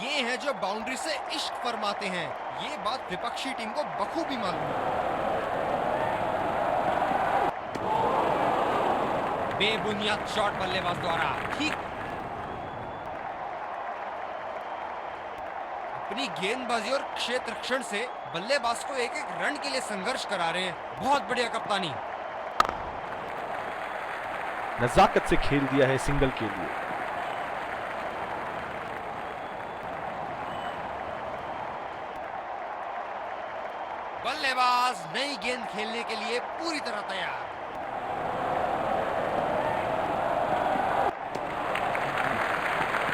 ये हैं जो बाउंड्री से इश्क फरमाते हैं। ये बात विपक्षी टीम को बखूबी मालूम है। बेबुनियाद शॉट बल्लेबाज द्वारा ठीक। अपनी गेंदबाजी और क्षेत्र रक्षण से बल्लेबाज को एक एक रन के लिए संघर्ष करा रहे हैं। बहुत बढ़िया कप्तानी। नजाकत से खेल दिया है सिंगल के लिए। बल्लेबाज नई गेंद खेलने के लिए पूरी तरह तैयार।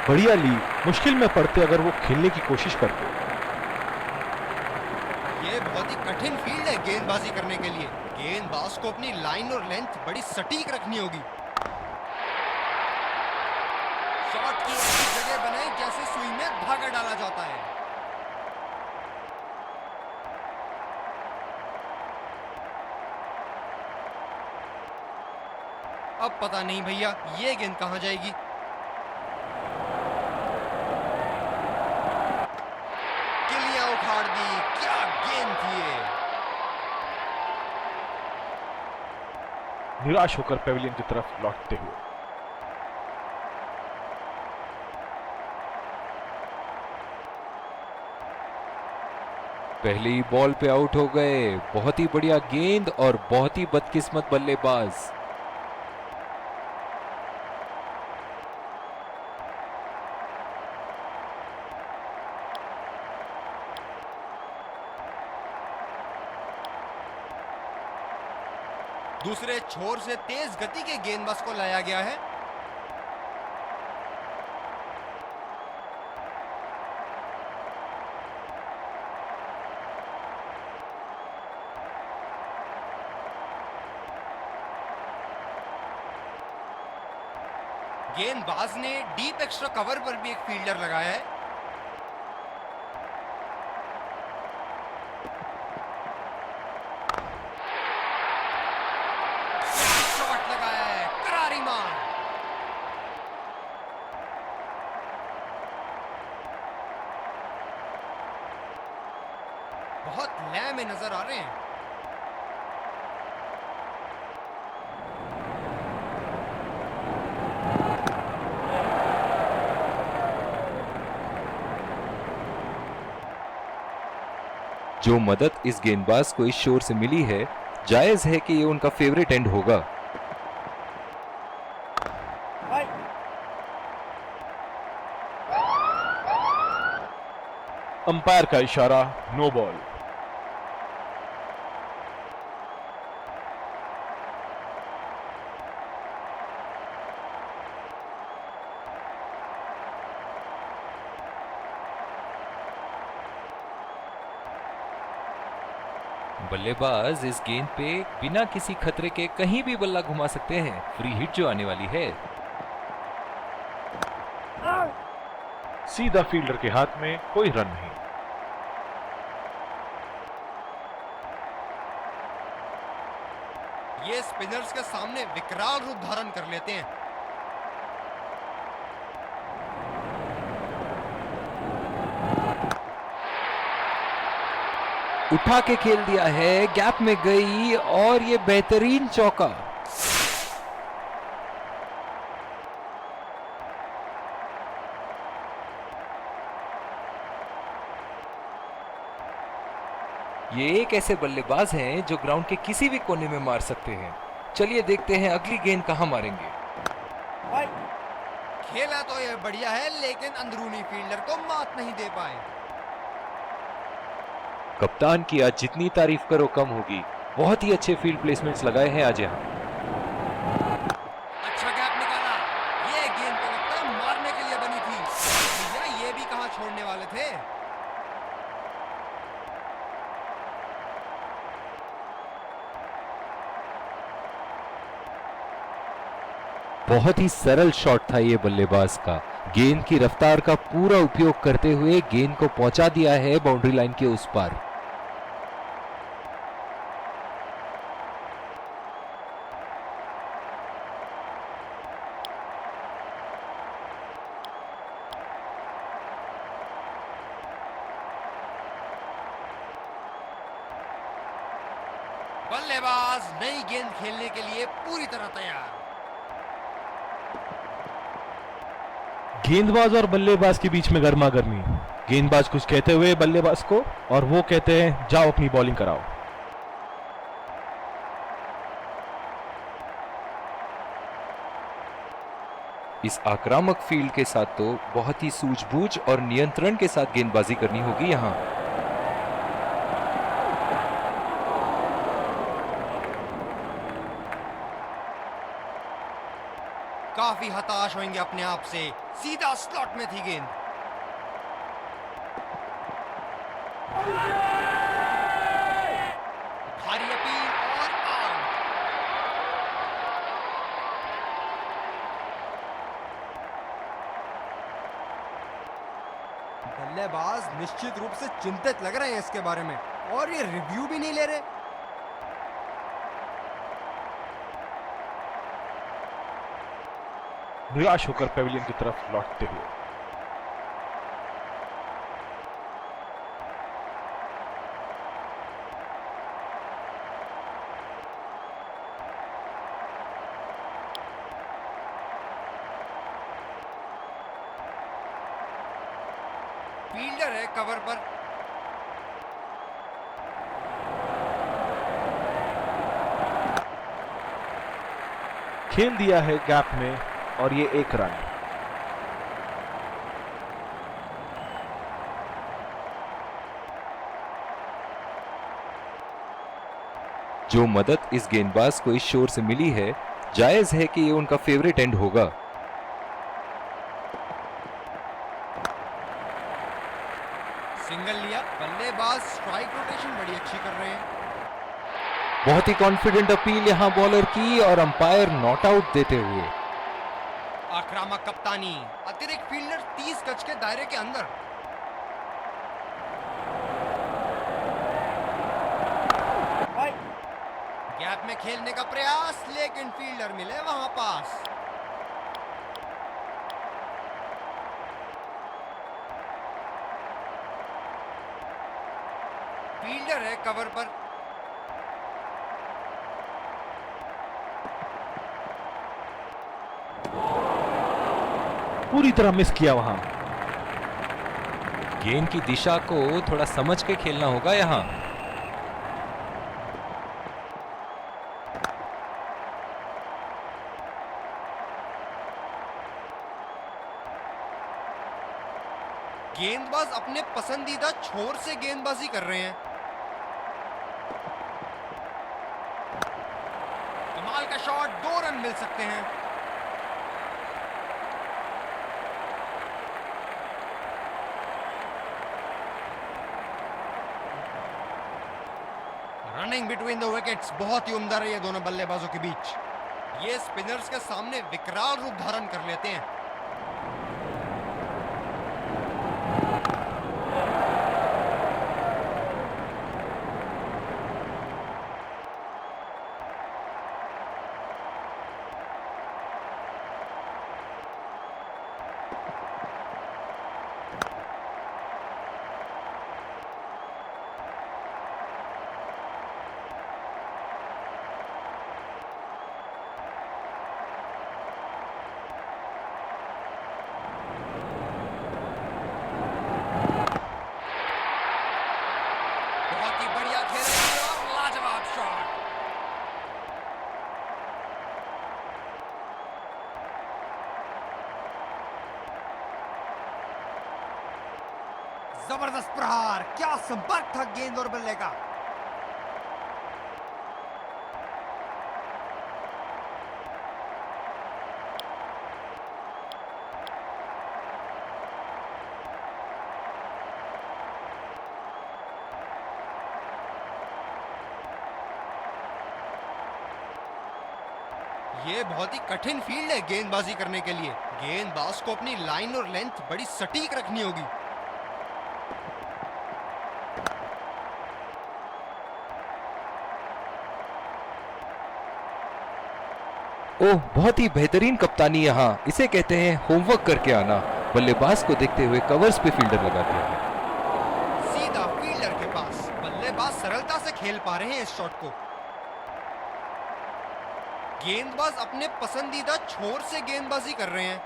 बढ़िया ली, मुश्किल में पड़ते अगर वो खेलने की कोशिश करते। ये बहुत ही कठिन फील्ड है गेंदबाजी करने के लिए। गेंदबाज को अपनी लाइन और लेंथ बड़ी सटीक रखनी होगी। शॉट की ऐसी जगह बनाई जैसे सुई में धागा डाला जाता है। अब पता नहीं भैया ये गेंद कहां जाएगी। किलियां उखाड़ दी। क्या गेंद थी ये। निराश होकर पेविलियन की तरफ लौटते हुए। पहली बॉल पे आउट हो गए। बहुत ही बढ़िया गेंद और बहुत ही बदकिस्मत बल्लेबाज। दूसरे छोर से तेज गति के गेंदबाज को लाया गया है। गेंदबाज ने डीप एक्स्ट्रा कवर पर भी एक फील्डर लगाया है। शॉट लगाया है, करारी मार। बहुत लय में नजर आ रहे हैं। जो मदद इस गेंदबाज को इस शोर से मिली है, जायज है कि ये उनका फेवरेट एंड होगा। अंपायर का इशारा, नो बॉल। बल्लेबाज इस गेंद पे बिना किसी खतरे के कहीं भी बल्ला घुमा सकते हैं। फ्री हिट जो आने वाली है। सीधा फील्डर के हाथ में, कोई रन नहीं। ये स्पिनर्स के सामने विकराल रूप धारण कर लेते हैं। उठा के खेल दिया है, गैप में गई और ये बेहतरीन चौका। ये एक ऐसे बल्लेबाज हैं जो ग्राउंड के किसी भी कोने में मार सकते हैं। चलिए देखते हैं अगली गेंद कहां मारेंगे। खेला तो ये बढ़िया है लेकिन अंदरूनी फील्डर को मात नहीं दे पाए। कप्तान की आज जितनी तारीफ करो कम होगी। बहुत ही अच्छे फील्ड प्लेसमेंट्स लगाए हैं आज यहाँ। अच्छा गैप निकाला। ये गेंद को लगता है मारने के लिए बनी थी। भैया ये भी कहां छोड़ने वाले थे। बहुत ही सरल शॉट था ये बल्लेबाज का। गेंद की रफ्तार का पूरा उपयोग करते हुए गेंद को पहुंचा दिया है बाउंड्री लाइन के उस पार। बल्लेबाज नई गेंद खेलने के लिए पूरी तरह तैयार। गेंदबाज और बल्लेबाज के बीच में गर्मा गर्मी। गेंदबाज कुछ कहते हुए बल्लेबाज को, और वो कहते हैं जाओ अपनी बॉलिंग कराओ। इस आक्रामक फील्ड के साथ तो बहुत ही सूझबूझ और नियंत्रण के साथ गेंदबाजी करनी होगी यहां। काफी हताश होंगे अपने आप से, सीधा स्लॉट में थी गेंद। भारी अपील और आउट। बल्लेबाज निश्चित रूप से चिंतित लग रहे हैं इसके बारे में, और ये रिव्यू भी नहीं ले रहे। निराश होकर पेविलियन की तरफ लौटते हुए। फील्डर है कवर पर। खेल दिया है गैप में, और ये 1 रन। जो मदद इस गेंदबाज को इस शोर से मिली है, जायज है कि ये उनका फेवरेट एंड होगा। सिंगल लिया, बल्लेबाज स्ट्राइक रोटेशन बड़ी अच्छी कर रहे हैं। बहुत ही कॉन्फिडेंट अपील यहां बॉलर की, और अंपायर नॉट आउट देते हुए। आक्रामक कप्तानी, अतिरिक्त फील्डर 30 गज के दायरे के अंदर। गैप में खेलने का प्रयास, लेकिन फील्डर मिले वहां पास। फील्डर है कवर पर। पूरी तरह मिस किया वहां। गेंद की दिशा को थोड़ा समझ के खेलना होगा यहां। गेंदबाज अपने पसंदीदा छोर से गेंदबाजी कर रहे हैं। कमाल का शॉट, 2 रन मिल सकते हैं। रनिंग बिटवीन द विकेट्स बहुत ही उम्दा रही है दोनों बल्लेबाजों के बीच। ये स्पिनर्स के सामने विकराल रूप धारण कर लेते हैं। बहुत ही बढ़िया खेल और लाजवाब शॉट। जबरदस्त प्रहार, क्या संपर्क था गेंद और बल्ले का। ये बहुत ही कठिन फील्ड है गेंदबाजी करने के लिए। गेंदबाज को अपनी लाइन और लेंथ बड़ी सटीक रखनी होगी। ओह, बहुत ही बेहतरीन कप्तानी यहां। इसे कहते हैं होमवर्क करके आना। बल्लेबाज को देखते हुए कवर्स पे फील्डर लगा दिया। सीधा फील्डर के पास, बल्लेबाज सरलता से खेल पा रहे हैं इस शॉट को। गेंदबाज अपने पसंदीदा छोर से गेंदबाजी कर रहे हैं।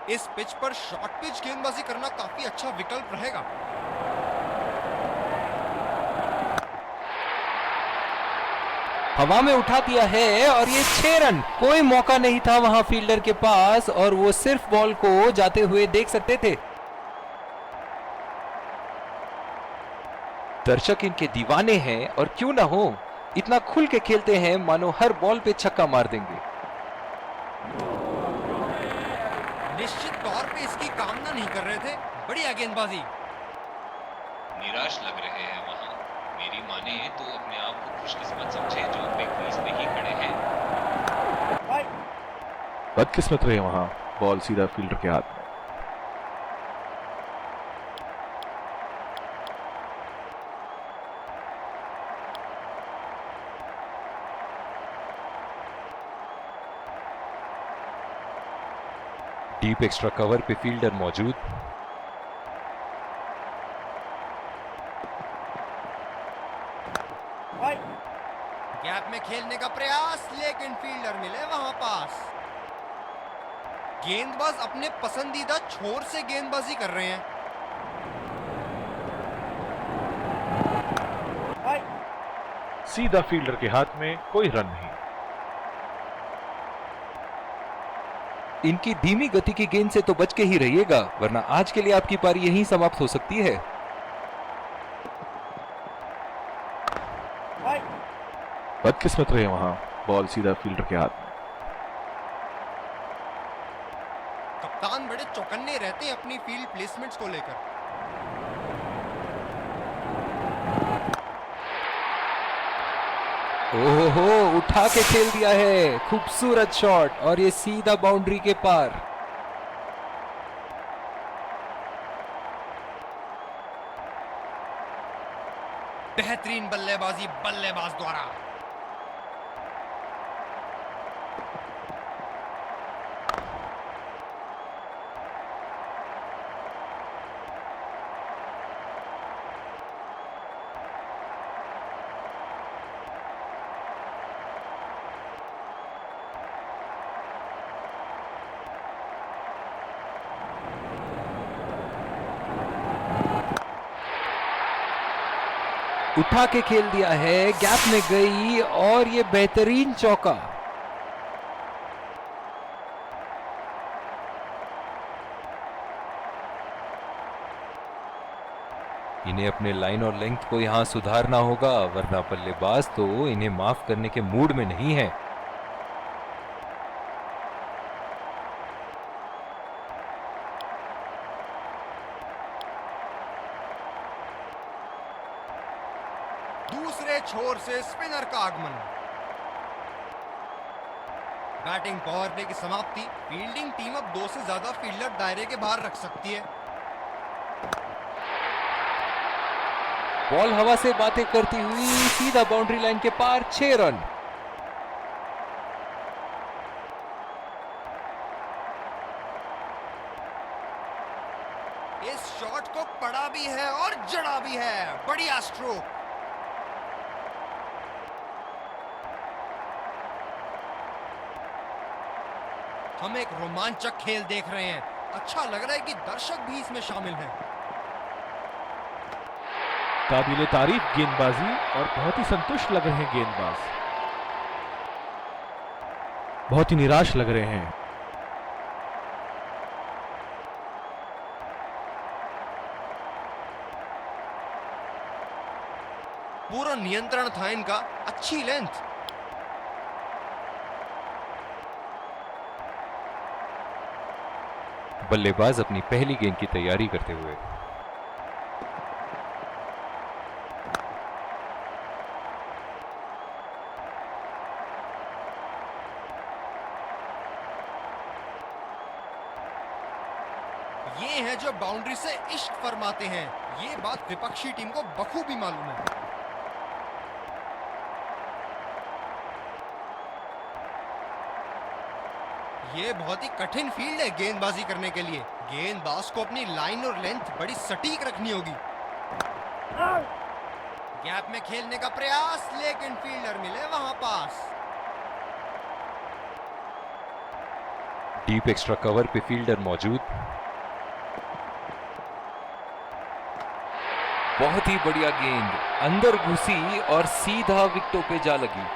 इस पिच पर शॉर्ट पिच गेंदबाजी करना काफी अच्छा विकल्प रहेगा। हवा में उठा दिया है और ये 6 रन। कोई मौका नहीं था वहां फील्डर के पास और वो सिर्फ बॉल को जाते हुए देख सकते थे। दर्शक इनके दीवाने हैं और क्यों ना हो, इतना खुल के खेलते हैं मानो हर बॉल पे छक्का मार देंगे। निश्चित तौर पे इसकी कामना नहीं कर रहे थे। बढ़िया गेंदबाजी। निराश लग रहे हैं वहां। मेरी माने तो अपने आप को खुशकिस्मत समझे जो अपने क्रीज में ही खड़े हैं। बदकिस्मत रहे वहां, बॉल सीधा फील्डर के हाथ में। डीप एक्स्ट्रा कवर पे फील्डर मौजूद। गैप में खेलने का प्रयास, लेकिन फील्डर मिले वहां पास। गेंदबाज अपने पसंदीदा छोर से गेंदबाजी कर रहे हैं। सीधा फील्डर के हाथ में, कोई रन नहीं। इनकी धीमी गति की गेंद से तो बच के ही रहिएगा, वरना आज के लिए आपकी पारी यहीं समाप्त हो सकती है। बदकिस्मत रहे वहां, बॉल सीधा फील्डर के हाथ में। कप्तान बड़े चौकन्ने रहते हैं अपनी फील्ड प्लेसमेंट्स को लेकर। ओहो, उठा के खेल दिया है। खूबसूरत शॉट और ये सीधा बाउंड्री के पार। बेहतरीन बल्लेबाजी बल्लेबाज द्वारा। उठा के खेल दिया है, गैप में गई और ये बेहतरीन चौका। इन्हें अपने लाइन और लेंथ को यहां सुधारना होगा, वरना बल्लेबाज तो इन्हें माफ करने के मूड में नहीं है। दूसरे छोर से स्पिनर का आगमन। बैटिंग पावर प्ले की समाप्ति। फील्डिंग टीम अब 2 से ज्यादा फील्डर दायरे के बाहर रख सकती है। बॉल हवा से बातें करती हुई सीधा बाउंड्री लाइन के पार, 6 रन। इस शॉट को पड़ा भी है और जड़ा भी है। बढ़िया स्ट्रोक। हम एक रोमांचक खेल देख रहे हैं। अच्छा लग रहा है कि दर्शक भी इसमें शामिल हैं। काबिले तारीफ गेंदबाजी और बहुत ही संतुष्ट लग रहे हैं गेंदबाज। बहुत ही निराश लग रहे हैं। पूरा नियंत्रण था इनका। अच्छी लेंथ। बल्लेबाज अपनी पहली गेंद की तैयारी करते हुए। ये हैं जो बाउंड्री से इश्क फरमाते हैं। ये बात विपक्षी टीम को बखूबी मालूम है। ये बहुत ही कठिन फील्ड है गेंदबाजी करने के लिए। गेंदबाज को अपनी लाइन और लेंथ बड़ी सटीक रखनी होगी। गैप में खेलने का प्रयास, लेकिन फील्डर मिले वहां पास। डीप एक्स्ट्रा कवर पे फील्डर मौजूद। बहुत ही बढ़िया गेंद अंदर घुसी और सीधा विकेटों पे जा लगी।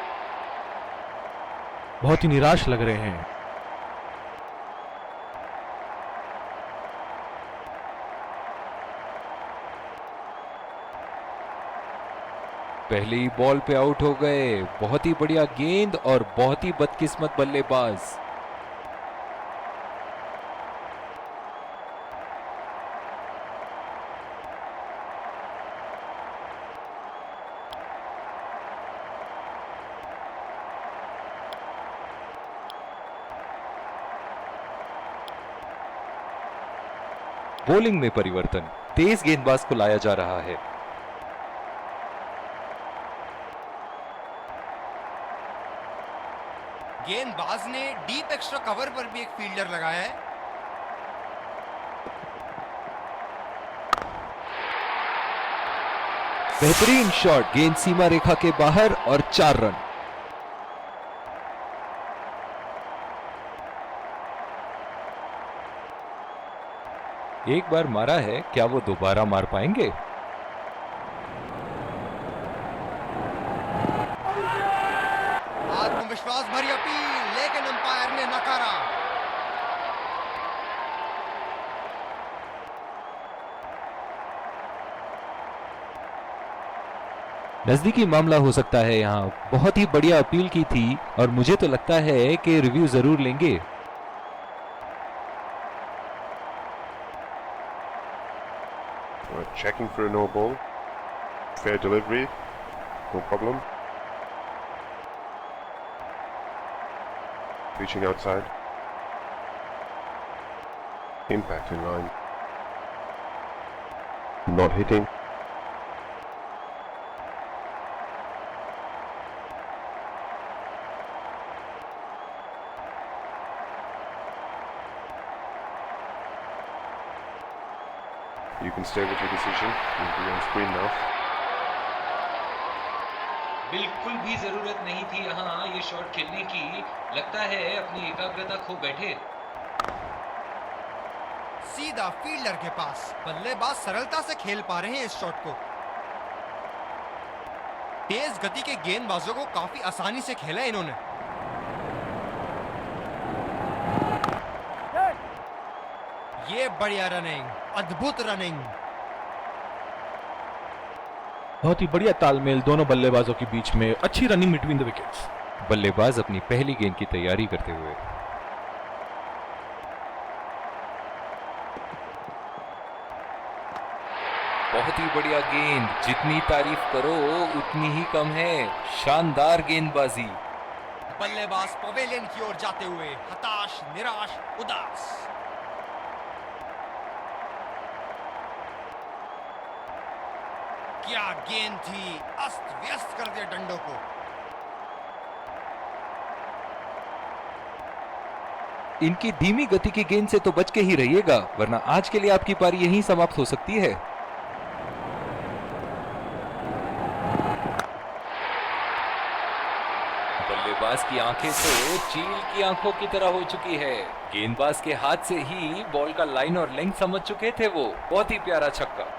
बहुत ही निराश लग रहे हैं। पहले ही बॉल पे आउट हो गए। बहुत ही बढ़िया गेंद और बहुत ही बदकिस्मत बल्लेबाज। बॉलिंग में परिवर्तन, तेज गेंदबाज को लाया जा रहा है। गेंदबाज ने डीप एक्स्ट्रा कवर पर भी एक फील्डर लगाया है। बेहतरीन शॉट, गेंद सीमा रेखा के बाहर और 4 रन। एक बार मारा है, क्या वो दोबारा मार पाएंगे? आत्मविश्वास भरी अपील, लेकिन अंपायर ने नकारा। नजदीकी मामला हो सकता है यहाँ। बहुत ही बढ़िया अपील की थी और मुझे तो लगता है कि रिव्यू जरूर लेंगे। Checking for a no ball. Fair delivery. No problem. Reaching outside. Impact in line. Not hitting. You can stay with your decision. You'll be on screen now. बिल्कुल भी जरूरत नहीं थी यहाँ ये शॉट खेलने की। लगता है अपनी एकाग्रता खो बैठे। सीधा फील्डर के पास। बल्लेबाज सरलता से खेल पा रहे हैं इस शॉट को। तेज गति के गेंदबाजों को काफी आसानी से खेला इन्होंने। ये बढ़िया रनिंग, अद्भुत रनिंग। बहुत ही बढ़िया तालमेल दोनों बल्लेबाजों के बीच में। अच्छी रनिंग बिटवीन द विकेट्स। बल्लेबाज अपनी पहली गेंद की तैयारी करते हुए। बहुत ही बढ़िया गेंद, जितनी तारीफ करो उतनी ही कम है। शानदार गेंदबाजी। बल्लेबाज पवेलियन की ओर जाते हुए हताश, निराश, उदास। क्या गेंद थी, अस्त व्यस्त कर दिया डंडों को। इनकी धीमी गति की गेंद से तो बच के ही रहिएगा, वरना आज के लिए आपकी पारी यहीं समाप्त हो सकती है। बल्लेबाज की आंखें तो चील की आंखों की तरह हो चुकी है। गेंदबाज के हाथ से ही बॉल का लाइन और लेंथ समझ चुके थे वो। बहुत ही प्यारा छक्का।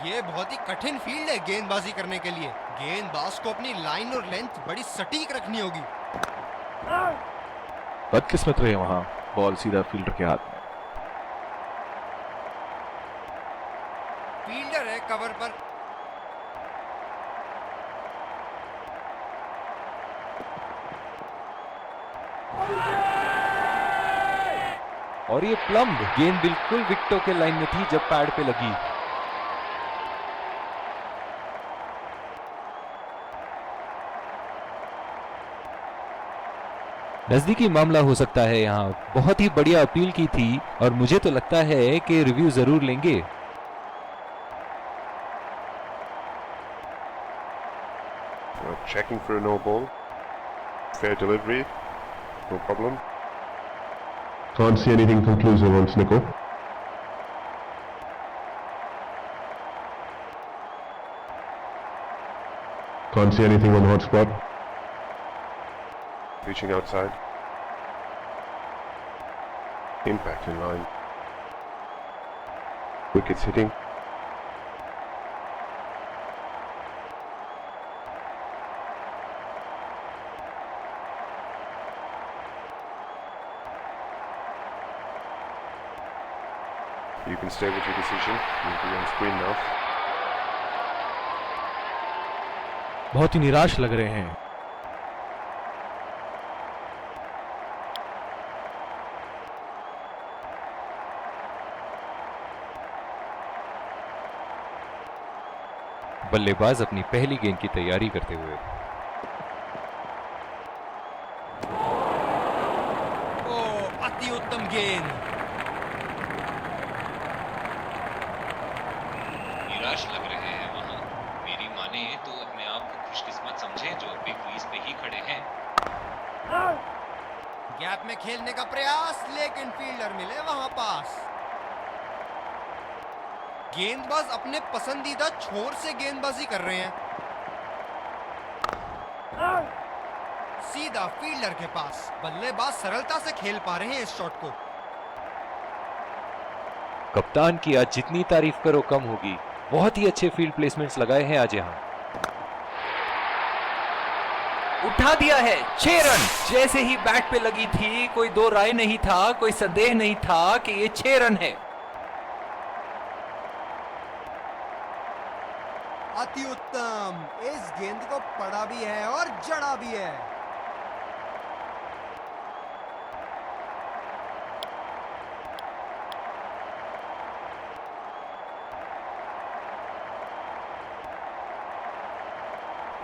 ये बहुत ही कठिन फील्ड है गेंदबाजी करने के लिए। गेंदबाज को अपनी लाइन और लेंथ बड़ी सटीक रखनी होगी। बदकिस्मत रहे वहां, बॉल सीधा फील्डर के हाथ में। फील्डर है कवर पर। और ये प्लम्ब गेंद बिल्कुल विकेटों के लाइन में थी जब पैड पे लगी। नजदीकी मामला हो सकता है यहाँ। बहुत ही बढ़िया अपील की थी और मुझे तो लगता है कि रिव्यू जरूर लेंगे। Checking for a no ball. Fair delivery. No problem. Can't see anything conclusive on Snickle. Can't see anything on hotspot. Reaching outside. Impact in line. Wickets hitting. You can stay with your decision. You'll be on screen now. बहुत ही निराश लग रहे हैं। बल्लेबाज अपनी पहली गेंद की तैयारी करते हुए। ओ अति उत्तम गेंद। निराश लग रहे हैं वहां। मेरी माने तो अपने आप को खुशकिस्मत समझें जो अभी क्रीज पे ही खड़े हैं। गैप में खेलने का प्रयास, लेकिन फील्डर मिले वहां पास। गेंदबाज अपने पसंदीदा छोर से गेंदबाजी कर रहे हैं। सीधा फील्डर के पास। बल्लेबाज सरलता से खेल पा रहे हैं इस शॉट को। कप्तान की आज जितनी तारीफ करो कम होगी। बहुत ही अच्छे फील्ड प्लेसमेंट्स लगाए हैं आज यहाँ। उठा दिया है 6 रन। जैसे ही बैट पे लगी थी कोई दो राय नहीं था, कोई संदेह नहीं था कि ये 6 रन है। अति उत्तम। इस गेंद को पड़ा भी है और जड़ा भी है।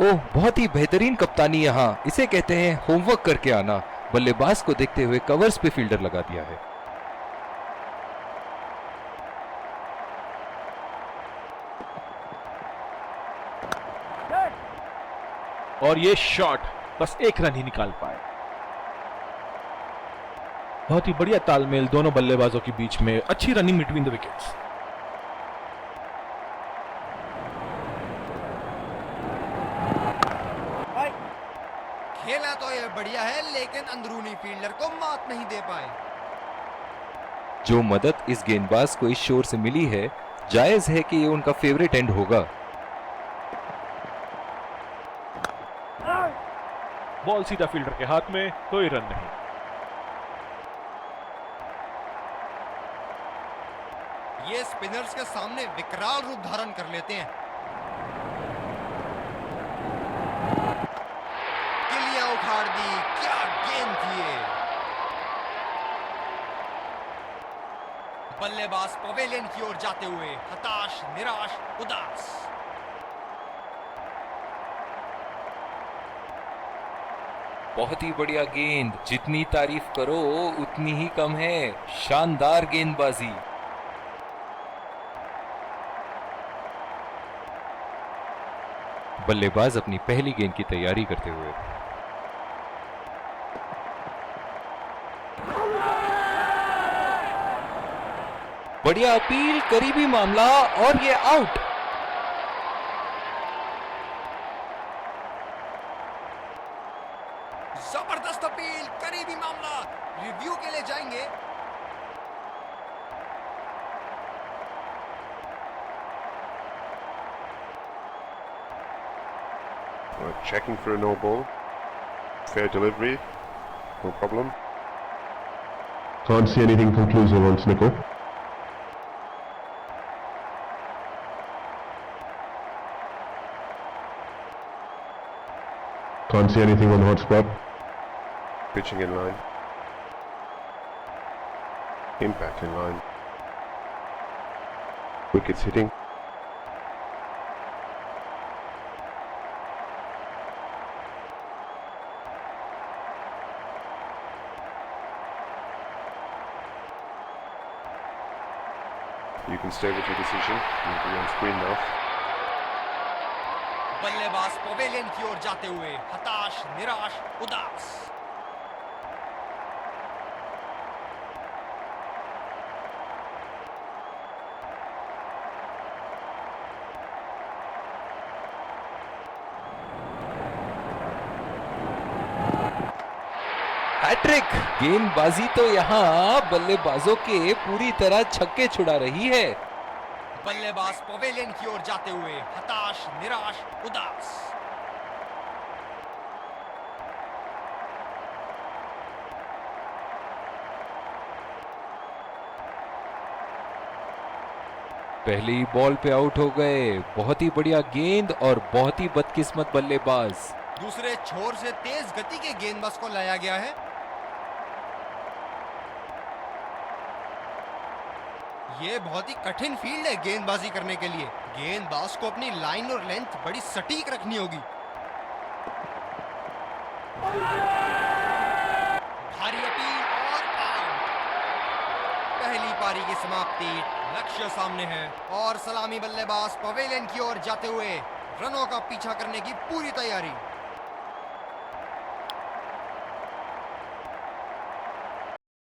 ओह, बहुत ही बेहतरीन कप्तानी यहाँ। इसे कहते हैं होमवर्क करके आना। बल्लेबाज को देखते हुए कवर्स पे फील्डर लगा दिया है। और ये शॉट बस 1 रन ही निकाल पाए। बहुत ही बढ़िया तालमेल दोनों बल्लेबाजों के बीच में। अच्छी रनिंग बिटवीन द विकेट्स। खेला तो ये बढ़िया है, लेकिन अंदरूनी फील्डर को मात नहीं दे पाए। जो मदद इस गेंदबाज को इस शोर से मिली है, जायज है कि ये उनका फेवरेट एंड होगा। बॉल सीधा फील्डर के हाथ में, कोई रन नहीं। ये स्पिनर्स के सामने विकराल रूप धारण कर लेते हैं। किलियां उखाड़ दी। क्या गेंद थी ये। बल्लेबाज पवेलियन की ओर जाते हुए हताश, निराश, उदास। बहुत ही बढ़िया गेंद। जितनी तारीफ करो उतनी ही कम है। शानदार गेंदबाजी। बल्लेबाज अपनी पहली गेंद की तैयारी करते हुए। बढ़िया अपील, करीबी मामला और ये आउट। जबरदस्त अपील, करीबी मामला। रिव्यू के लिए जाएंगे। Checking for a no ball. Fair delivery. No problem. Can't see anything conclusive on Snickle. Can't see anything on hotspot. Pitching in line. Impact in line. Wickets hitting. You can stay with your decision. You'll be on screen now. बल्लेबाज pavilion की ओर जाते हुए हताश, निराश, उदास। Hat trick! गेंदबाजी तो यहाँ बल्लेबाजों के पूरी तरह छक्के छुड़ा रही है। बल्लेबाज पवेलियन की ओर जाते हुए हताश, निराश, उदास। पहली बॉल पे आउट हो गए। बहुत ही बढ़िया गेंद और बहुत ही बदकिस्मत बल्लेबाज। दूसरे छोर से तेज गति के गेंदबाज को लाया गया है। ये बहुत ही कठिन फील्ड है गेंदबाजी करने के लिए। गेंदबाज को अपनी लाइन और लेंथ बड़ी सटीक रखनी होगी। भारी अपील और आउट। पहली पारी की समाप्ति, लक्ष्य सामने है और सलामी बल्लेबाज पवेलियन की ओर जाते हुए रनों का पीछा करने की पूरी तैयारी।